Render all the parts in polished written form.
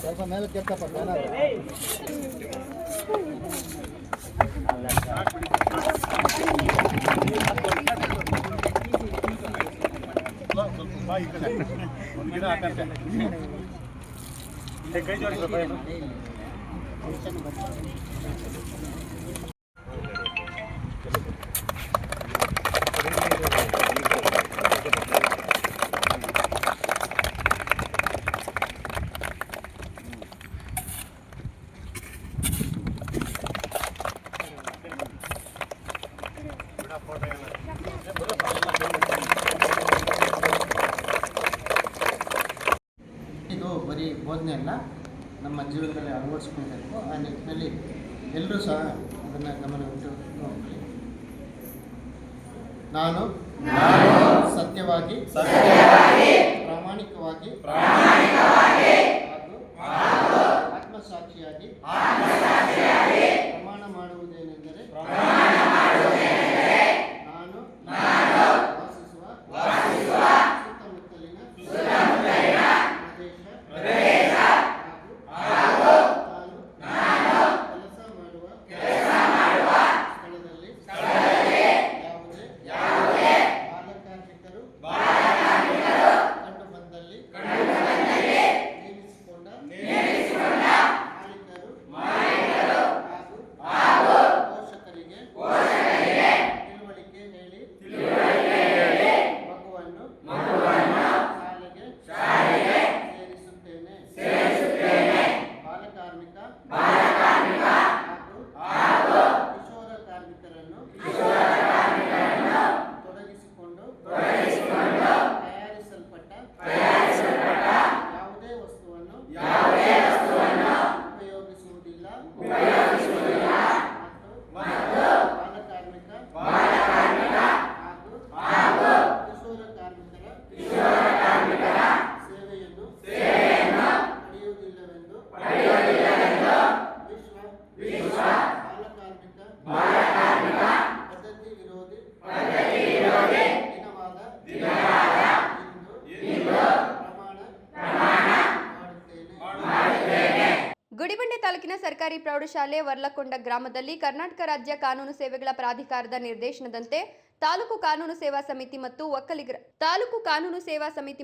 ಸ್ವಲ್ಪ ಮೇಲೆ ಕೆತ್ತಪ್ಪ ಕೈ ಜೋಡಿ ಇದು ಬರೀ ಬೋಧನೆ ಅಲ್ಲ, ನಮ್ಮ ಜೀವನದಲ್ಲಿ ಅಳವಡಿಸ್ಕೊಳ್ಬೇಕು. ಆ ನಿಟ್ಟಿನಲ್ಲಿ ಎಲ್ಲರೂ ಸಹ ಅದನ್ನು ಗಮನವಿಟ್ಟು ನೋಡ್ಕೊಳ್ಳಿ. ನಾನು ಸತ್ಯವಾಗಿ ಪ್ರಾಮಾಣಿಕವಾಗಿ ಹಾಗೂ ಆತ್ಮಸಾಕ್ಷಿಯಾಗಿ ಪ್ರಮಾಣ ಮಾಡುವುದೇನೆಂದರೆ ನಾನು ವಾಸಿಸುವ ಸುತ್ತಮುತ್ತಲಿನ ಪ್ರದೇಶ ಹಾಗೂ ಕೆಲಸ ಮಾಡುವ ಸ್ಥಳದಲ್ಲಿ ಯಾವುದೇ ಬಾಲಕಾರ್ಮಿಕರು ಕಂಡು ಬಂದಲ್ಲಿ ನೇಮಿಸಿಕೊಂಡ ಮಾಲೀಕರು ಹಾಗೂ ಪೋಷಕರಿಗೆ ತಿಳುವಳಿಕೆ ಹೇಳಿ ಮಗುವನ್ನು ಶಾಲೆಗೆ ಸೇರಿಸುತ್ತೇನೆ. ಬಾಲಕಾರ್ಮಿಕ ಹಾಗೂ ಕಿಶೋರ ಕಾರ್ಮಿಕರನ್ನು ತೊಡಗಿಸಿಕೊಂಡು ತಯಾರಿಸಲ್ಪಟ್ಟ ಯಾವುದೇ ವಸ್ತುವನ್ನು ಉಪಯೋಗಿಸುವುದಿಲ್ಲ ಮತ್ತು ಬಾಲಕಾರ್ಮಿಕ ಹಾಗೂ ಕಿಶೋರ ಕಾರ್ಮಿಕರ ಸೇವೆಯನ್ನು ಪಡೆಯುವುದಿಲ್ಲವೆಂದು ವಿಶ್ವ ಬಾಲಕಾರ್ಮಿಕ ಪದ್ಧತಿ ವಿರೋಧಿ ದಿನವಾದ ಇಂದು ಪ್ರಮಾಣ ಮಾಡುತ್ತೇನೆ. ಗುಡಿಬಂಡೆ ತಾಲೂಕಿನ ಸರ್ಕಾರಿ ಪ್ರೌಢಶಾಲೆ ವರ್ಲಕೊಂಡ ಗ್ರಾಮದಲ್ಲಿ ಕರ್ನಾಟಕ ರಾಜ್ಯ ಕಾನೂನು ಸೇವೆಗಳ ಪ್ರಾಧಿಕಾರದ ನಿರ್ದೇಶನದಂತೆ ತಾಲೂಕು ಕಾನೂನು ಸೇವಾ ಸಮಿತಿ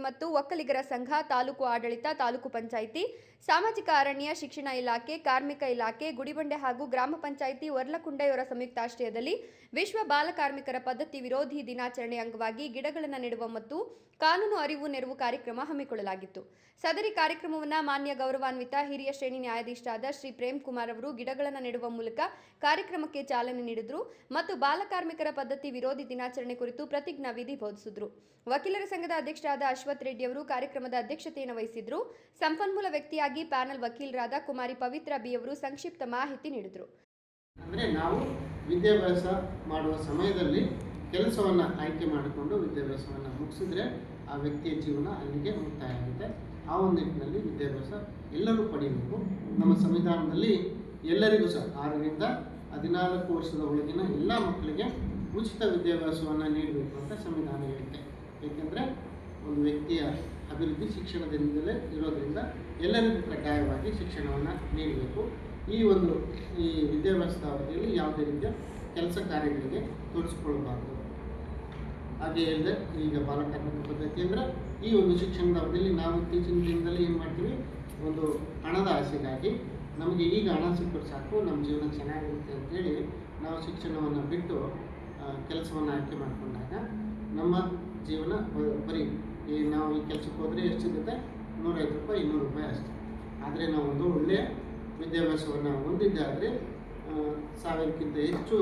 ಮತ್ತು ಒಕ್ಕಲಿಗರ ಸಂಘ, ತಾಲೂಕು ಆಡಳಿತ, ತಾಲೂಕು ಪಂಚಾಯಿತಿ, ಸಾಮಾಜಿಕ ಅರಣ್ಯ, ಶಿಕ್ಷಣ ಇಲಾಖೆ, ಕಾರ್ಮಿಕ ಇಲಾಖೆ, ಗುಡಿಬಂಡೆ ಹಾಗೂ ಗ್ರಾಮ ಪಂಚಾಯಿತಿ ವರ್ಲಕೊಂಡ ಇವರ ಸಂಯುಕ್ತಾಶ್ರಯದಲ್ಲಿ ವಿಶ್ವ ಬಾಲ ಕಾರ್ಮಿಕರ ಪದ್ಧತಿ ವಿರೋಧಿ ದಿನಾಚರಣೆ ಅಂಗವಾಗಿ ಗಿಡಗಳನ್ನು ನೆಡುವ ಮತ್ತು ಕಾನೂನು ಅರಿವು ನೆರವು ಕಾರ್ಯಕ್ರಮ ಹಮ್ಮಿಕೊಳ್ಳಲಾಗಿತ್ತು. ಸದರಿ ಕಾರ್ಯಕ್ರಮವನ್ನು ಮಾನ್ಯ ಗೌರವಾನ್ವಿತ ಹಿರಿಯ ಶ್ರೇಣಿ ನ್ಯಾಯಾಧೀಶರಾದ ಶ್ರೀ ಪ್ರೇಮ್ ಕುಮಾರ್ ಅವರು ಗಿಡಗಳನ್ನು ನೆಡುವ ಮೂಲಕ ಕಾರ್ಯಕ್ರಮಕ್ಕೆ ಚಾಲನೆ ನೀಡಿದರು ಮತ್ತು ಬಾಲ ಕಾರ್ಮಿಕರ ಪದ್ಧತಿ ವಿರೋಧಿ ದಿನಾಚರಣೆ ಕುರಿತು ಪ್ರತಿಜ್ಞಾ ವಿಧಿ ಬೋಧಿಸಿದರು. ವಕೀಲರ ಸಂಘದ ಅಧ್ಯಕ್ಷರಾದ ಅಶ್ವಥ್ ರೆಡ್ಡಿ ಅವರು ಕಾರ್ಯಕ್ರಮದ ಅಧ್ಯಕ್ಷತೆಯನ್ನು ವಹಿಸಿದ್ರು. ಸಂಪನ್ಮೂಲ ವ್ಯಕ್ತಿಯಾಗಿ ಪ್ಯಾನಲ್ ವಕೀಲರಾದ ಕುಮಾರಿ ಪವಿತ್ರ ಬಿ ಅವರು ಸಂಕ್ಷಿಪ್ತ ಮಾಹಿತಿ ನೀಡಿದರು. ಅಂದರೆ ನಾವು ವಿದ್ಯಾಭ್ಯಾಸ ಮಾಡುವ ಸಮಯದಲ್ಲಿ ಕೆಲಸವನ್ನು ಆಯ್ಕೆ ಮಾಡಿಕೊಂಡು ವಿದ್ಯಾಭ್ಯಾಸವನ್ನು ಮುಗಿಸಿದ್ರೆ ಆ ವ್ಯಕ್ತಿಯ ಜೀವನ ಅಲ್ಲಿಗೆ ಮುಕ್ತಾಯ ಆಗುತ್ತೆ. ಆ ಒಂದು ನಿಟ್ಟಿನಲ್ಲಿ ವಿದ್ಯಾಭ್ಯಾಸ ಎಲ್ಲರೂ ಪಡೆಯಬೇಕು. ನಮ್ಮ ಸಂವಿಧಾನದಲ್ಲಿ ಎಲ್ಲರಿಗೂ ಸಹ 6ರಿಂದ 14 ವರ್ಷದ ಒಳಗಿನ ಎಲ್ಲ ಮಕ್ಕಳಿಗೆ ಉಚಿತ ವಿದ್ಯಾಭ್ಯಾಸವನ್ನು ನೀಡಬೇಕು ಅಂತ ಸಂವಿಧಾನ ಹೇಳುತ್ತೆ. ಏಕೆಂದರೆ ಒಂದು ವ್ಯಕ್ತಿಯ ಅಭಿವೃದ್ಧಿ ಶಿಕ್ಷಣದಿಂದಲೇ ಇರೋದರಿಂದ ಎಲ್ಲರಿಗೂ ಕಡ್ಡಾಯವಾಗಿ ಶಿಕ್ಷಣವನ್ನು ನೀಡಬೇಕು. ಈ ವಿದ್ಯಾಭ್ಯಾಸದ ಅವಧಿಯಲ್ಲಿ ಯಾವುದೇ ರೀತಿಯ ಕೆಲಸ ಕಾರ್ಯಗಳಿಗೆ ತೋರಿಸ್ಕೊಳ್ಬಾರ್ದು. ಹಾಗೆ ಹೇಳಿದೆ, ಈಗ ಬಾಲಕಾರ್ಮಿಕ ಪದ್ಧತಿ ಅಂದರೆ ಈ ಒಂದು ಶಿಕ್ಷಣದ ಅವಧಿಯಲ್ಲಿ ನಾವು ಇತ್ತೀಚಿನ ದಿನದಲ್ಲಿ ಏನು ಮಾಡ್ತೀವಿ, ಒಂದು ಹಣದ ಆಸೆಗಾಗಿ ನಮಗೆ ಈಗ ಹಣ ಸಿಕ್ಕರು ಸಾಕು, ನಮ್ಮ ಜೀವನ ಚೆನ್ನಾಗಿರುತ್ತೆ ಅಂತೇಳಿ ನಾವು ಶಿಕ್ಷಣವನ್ನು ಬಿಟ್ಟು ಕೆಲಸವನ್ನು ಆಯ್ಕೆ ಮಾಡಿಕೊಂಡಾಗ ನಮ್ಮ ಜೀವನ ಬರೀ ನಾವು ಈ ಕೆಲಸಕ್ಕೆ ಹೋದರೆ ಎಷ್ಟು ಸಿಗುತ್ತೆ, 150 ರೂಪಾಯಿ 200 ರೂಪಾಯಿ ಅಷ್ಟೇ. ಆದರೆ ನಾವು ಒಂದು ಒಳ್ಳೆಯ ವಿದ್ಯಾಭ್ಯಾಸವನ್ನು ಹೊಂದಿದ್ದಾದರೆ 1000ಕ್ಕಿಂತ ಹೆಚ್ಚು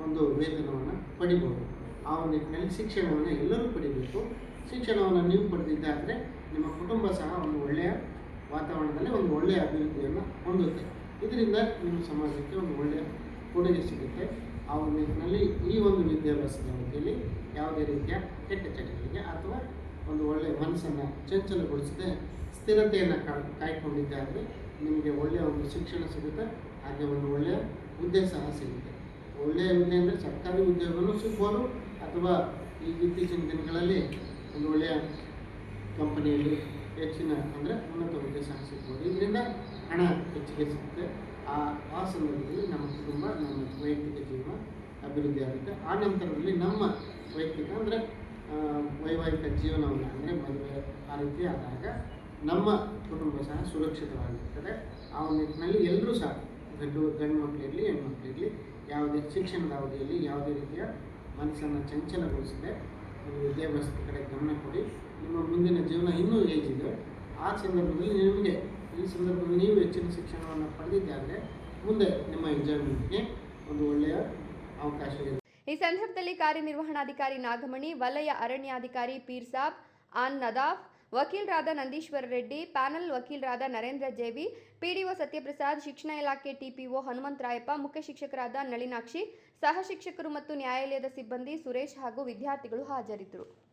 ಒಂದು ವೇತನವನ್ನು ಪಡಿಬೋದು. ಆ ಒಂದು ನಿಟ್ಟಿನಲ್ಲಿ ಶಿಕ್ಷಣವನ್ನು ಎಲ್ಲರೂ ಪಡಿಬೇಕು. ಶಿಕ್ಷಣವನ್ನು ನೀವು ಪಡೆದಿದ್ದಾದರೆ ನಿಮ್ಮ ಕುಟುಂಬ ಸಹ ಒಂದು ಒಳ್ಳೆಯ ವಾತಾವರಣದಲ್ಲಿ ಒಂದು ಒಳ್ಳೆಯ ಅಭಿವೃದ್ಧಿಯನ್ನು ಹೊಂದುತ್ತೆ. ಇದರಿಂದ ನಿಮ್ಮ ಸಮಾಜಕ್ಕೆ ಒಂದು ಒಳ್ಳೆಯ ಕೊಡುಗೆ ಸಿಗುತ್ತೆ. ಆ ಒಂದು ನಿಟ್ಟಿನಲ್ಲಿ ಈ ಒಂದು ವಿದ್ಯಾಭ್ಯಾಸದ ಅವಧಿಯಲ್ಲಿ ಯಾವುದೇ ರೀತಿಯ ಕೆಟ್ಟ ಚಟಗಳಿಗೆ ಅಥವಾ ಒಂದು ಒಳ್ಳೆಯ ಮನಸ್ಸನ್ನು ಚಂಚಲಗೊಳಿಸದೆ ಸ್ಥಿರತೆಯನ್ನು ಕಾಯ್ಕೊಂಡಿದ್ದಾದರೆ ನಿಮಗೆ ಒಳ್ಳೆಯ ಒಂದು ಶಿಕ್ಷಣ ಸಿಗುತ್ತೆ. ಹಾಗೆ ಒಂದು ಒಳ್ಳೆಯ ಹುದ್ದೆ ಸಹ ಸಿಗುತ್ತೆ. ಒಳ್ಳೆಯ ಹುದ್ದೆ ಅಂದರೆ ಸರ್ಕಾರಿ ಉದ್ಯೋಗವೂ ಸಿಗ್ಬೋದು, ಅಥವಾ ಈಗ ಇತ್ತೀಚಿನ ದಿನಗಳಲ್ಲಿ ಒಂದು ಒಳ್ಳೆಯ ಕಂಪನಿಯಲ್ಲಿ ಹೆಚ್ಚಿನ ಅಂದರೆ ಉನ್ನತ ಹುದ್ದೆ ಸಹ ಸಿಗ್ಬೋದು. ಇದರಿಂದ ಹಣ ಹೆಚ್ಚಿಗೆ ಸಿಗುತ್ತೆ. ಆ ಸಂದರ್ಭದಲ್ಲಿ ನಮ್ಮ ಕುಟುಂಬ, ನಮ್ಮ ವೈಯಕ್ತಿಕ ಜೀವನ ಅಭಿವೃದ್ಧಿ ಆಗುತ್ತೆ. ಆ ನಂತರದಲ್ಲಿ ನಮ್ಮ ವೈಯಕ್ತಿಕ ಅಂದರೆ ವೈವಾಹಿಕ ಜೀವನವನ್ನು ಅಂದರೆ ಮದುವೆ ಆ ರೀತಿ ಆದಾಗ ನಮ್ಮ ಕುಟುಂಬ ಸಹ ಸುರಕ್ಷಿತವಾಗಿರ್ತದೆ. ಆ ನಿಟ್ಟಿನಲ್ಲಿ ಎಲ್ಲರೂ ಸಹ ಗಂಡು ಮಕ್ಕಳಿರಲಿ ಹೆಣ್ಮಕ್ಳಿರಲಿ ಯಾವುದೇ ಶಿಕ್ಷಣದ ಅವಧಿಯಲ್ಲಿ ಯಾವುದೇ ರೀತಿಯ ಮನಸ್ಸನ್ನು ಚಂಚಲಗೊಳಿಸದೆ ವಿದ್ಯಾಭ್ಯಾಸದ ಕಡೆ ಗಮನ ಕೊಡಿ. ನಿಮ್ಮ ಮುಂದಿನ ಜೀವನ ಇನ್ನೂ ಏಜ್ ಇದೆ. ಆ ಸಂದರ್ಭದಲ್ಲಿ ಈ ಸಂದರ್ಭದಲ್ಲಿ ನೀವು ಹೆಚ್ಚಿನ ಶಿಕ್ಷಣವನ್ನು ಪಡೆದಿದ್ದಾದರೆ ಮುಂದೆ ನಿಮ್ಮ ಎಂಜಾಯ್ಮೆಂಟ್ಗೆ ಒಂದು ಒಳ್ಳೆಯ ಅವಕಾಶ ಇದೆ. ಈ ಸಂದರ್ಭದಲ್ಲಿ ಕಾರ್ಯನಿರ್ವಹಣಾಧಿಕಾರಿ ನಾಗಮಣಿ, ವಲಯ ಅರಣ್ಯಾಧಿಕಾರಿ ಪೀರ್ ಸಾಬ್, ಆನ್ ನದಾಫ್, ವಕೀಲರಾದ ನಂದೀಶ್ವರ ರೆಡ್ಡಿ, ಪ್ಯಾನಲ್ ವಕೀಲರಾದ ನರೇಂದ್ರ ಜೇವಿ, ಪಿಡಿಒ ಸತ್ಯಪ್ರಸಾದ್, ಶಿಕ್ಷಣ ಇಲಾಖೆ ಟಿಪಿಒ ಹನುಮಂತರಾಯಪ್ಪ, ಮುಖ್ಯ ಶಿಕ್ಷಕರಾದ ನಳಿನಾಕ್ಷಿ, ಸಹ ಶಿಕ್ಷಕರು ಮತ್ತು ನ್ಯಾಯಾಲಯದ ಸಿಬ್ಬಂದಿ ಸುರೇಶ್ ಹಾಗೂ ವಿದ್ಯಾರ್ಥಿಗಳು ಹಾಜರಿದ್ದರು.